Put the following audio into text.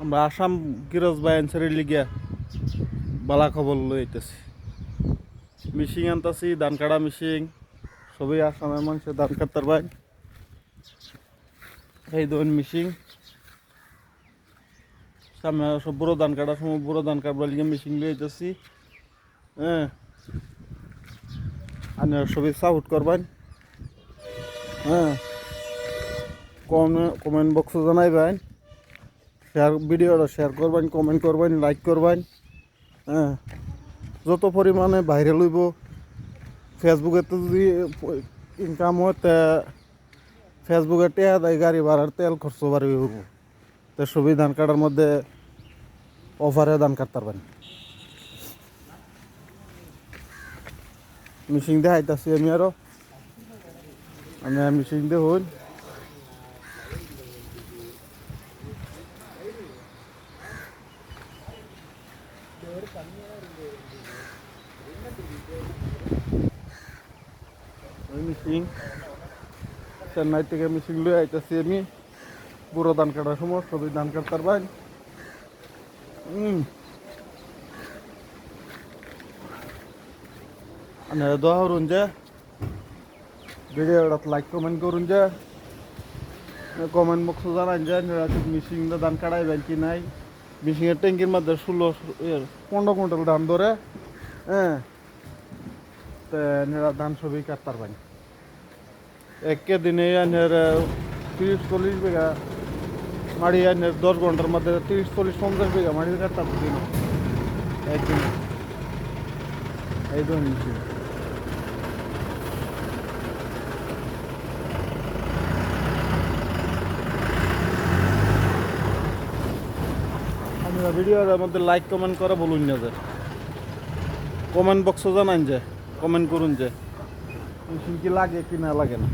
আমরা আসাম গিরজ বাইন্সারের লিগিয়া বালা খবর লইতেছি। মিশিং আনতাছি, ধান কাটা মিশিং, সবই আসামের মানুষের ধান কাটতার ভাই। এই ধরুন মিশিং সামনে সব বুড়ো ধান কাটার সময় বুড়ো ধান কাটবার লিগে মিশিং লইতেছি। হ্যাঁ, আপনারা সবই সাপোর্ট করবেন। হ্যাঁ, কমেন্ট বক্সে জানাইবেন, ভিডিওটা শেয়ার করবেন, কমেন্ট করবেন, লাইক করবেন। হ্যাঁ, যত পরিমাণে ভাইরাল হইব, ফেসবুকে তো যদি ইনকাম হয় তা ফেসবুকে টেয়া দেয়, গাড়ি ভাড়ার তেল খরচ বাড়ি হইব। তো সবই ধান কাটার মধ্যে অফারে ধান কাটতে পারবেন। মেশিন দিয়ে হাইতাছি আমি মেশিন দিয়ে হইল। মিশিং চেন্নাই থেকে মিশিং লই আইতাছি আমি। পুরো ধান কাটার সময় সবই ধান কাটতার ভাই। আপনারা দোয়া করুন যে ভিডিওটা লাইক কমেন্ট করুন যে, কমেন্ট বক্সে জানান যে মিশিং ধান কাটাইবেন কি নাই। মিশিংয়ের ট্যাঙ্কির মধ্যে 15 কুইন্টাল ধান ধরে। হ্যাঁ, তো ধান সবই কাটতার পারেন একে দিনে। 30-40 বিঘা মাড়ি 10 ঘন্টার মধ্যে 30-40-50 বিঘা মাড়ি কাটতার দিন একদিনে। এই ধরুন মিশিং আপনারা ভিডিওর মধ্যে লাইক কমেন্ট করে বলুন না যে, কমেন্ট বক্সে জানান যে, কমেন্ট করুন যে মিশিং কি লাগে কি না লাগে না।